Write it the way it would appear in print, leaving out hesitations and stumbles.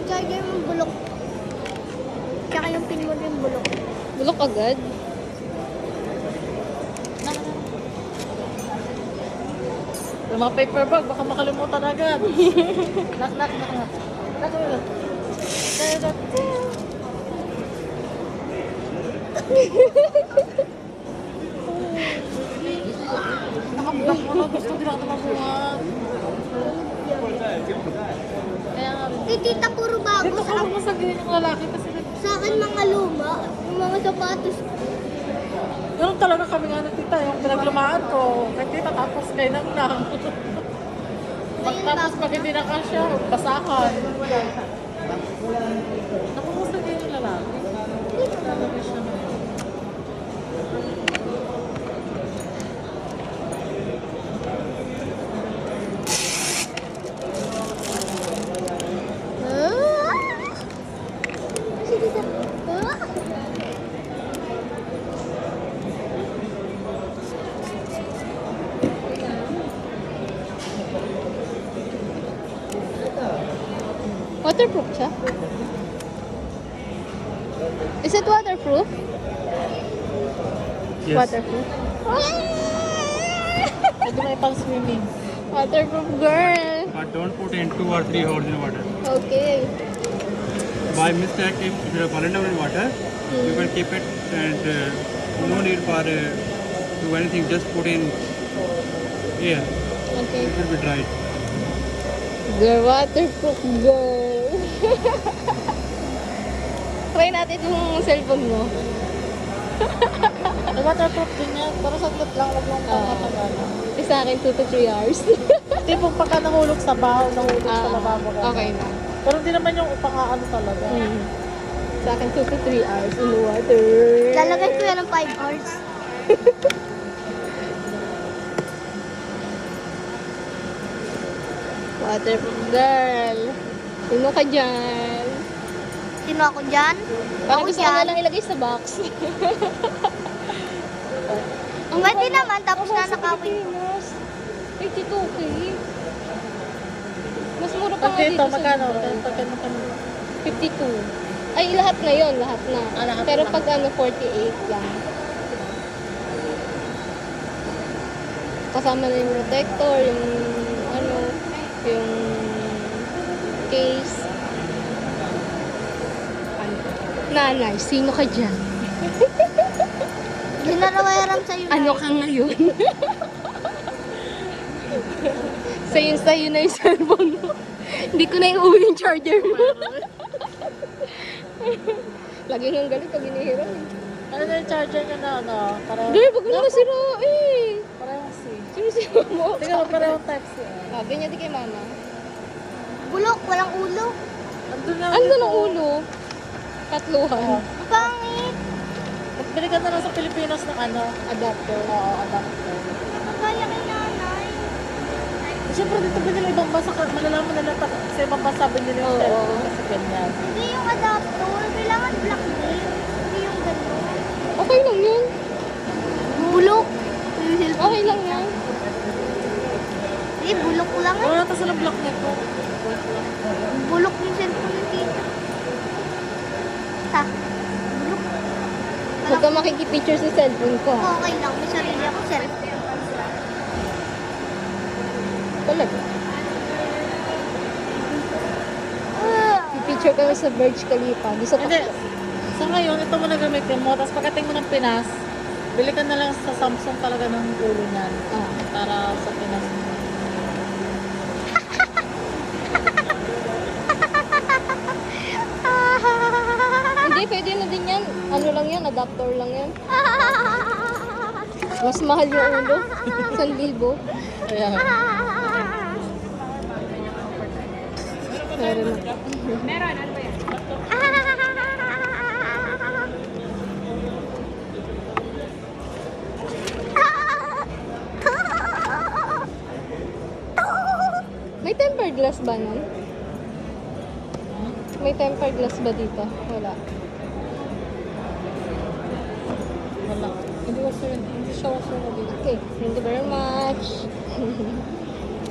Charger yung bulok. Tsaka yung pin mo yung bulok. Bulok agad. Yung mga paper bag, baka makalimutan agad. Nak. Nakablock mo na, gusto din ako mabuhat. Kaya nga rin. Eh, tita, puro bago. Dito ka lang masagihin yung lalaki kasi Sa akin, mga luma. Yung mga sapatos. ganun talaga kami nga na tita, yung pinaglumaan ko. Kay tita, tapos kay nang. Pagtapos pag hindi na kasya, basakan. Nakumusagin yung lalaki. Lalaki siya na. Si tita. Waterproof siya? Is it waterproof? Yes. Waterproof. Pwede na ipang swimming. Waterproof girl. But don't put in 2 or 3 hours in water. Okay. By mistake, if you have fallen down in water, you can keep it and no need for do anything. Just put in air. Okay. It will be dried. Girl, waterproof girl. Try natin yung cellphone mo. May waterproof din yan. Pero saglit lang, wag lang pang matagal. Sa akin, 2 to 3 hours. Tipong pagka nahulog sa baho, nahulog sa lababo. ganun. Okay na. Pero hindi naman yung pang-ano talaga. Sa akin, 2 to 3 hours in the water. Lalagay ko yan ng 5 hours. Waterproof girl. Sino ka dyan? Sino ako dyan? Parang Ako gusto ko na dyan. lang ilagay sa box. Pwede naman, tapos na nakawin ko. 82K. Mas mura pa Pag nga dito, dito sa magkano? Dubai. Pagkano kami? 52. Ay, lahat na yun, lahat na. Lahat Pero na. pag 48 lang. Kasama na yung protector, yung yung case. Nanay, sino ka dyan? Ginarawayaran sa'yo. Ano ka ngayon? Sa'yo na yung cellphone mo. Hindi ko na iuwi yung charger mo. Lagi nang galit pag inihiram. Ano na yung charger niya na ano? Parehong, Girl, wag mo na masirain. parehong C. Sino mo? Tingnan mo, parehong type C. Ah, ganyan din kay mama. Bulok, walang ulo. Andun na. Ano ng ulo? Tatluhan. Ang pangit. Magbili ka na lang sa Pilipinas ng ano? Adapter. Oo, adapter. Kaya kay nanay. Siyempre dito binili ibang bansa, malalaman nila sa ibang bansa binili yung Oo. cellphone kasi ganyan. Hindi yung adapter. Kailangan black din. Hindi yung gano'n. Okay lang yun. Bulok. Yung cellphone. Okay lang yan. Eh, bulok lang eh. Wala na silang block nito. Bulok yung cellphone ng tita. Ta. Bulok. Huwag ka makikipicture sa cellphone ko. ha? Okay lang. May sarili ako cellphone. Talaga. Ah. Picture kami sa Burj Khalifa. Gusto ko. Hindi. Sa ngayon, ito mo na gamitin mo. Tapos pagdating mo ng Pinas, bili ka na lang sa Samsung talaga ng ulo niyan. Ah. Para factor lang yan. Mas mahal yung ulo. 1,000. Kaya, Meron na. May tempered glass ba nun? May tempered glass ba dito? Wala. wala. Hindi siya waso na dito. Okay, thank you very much.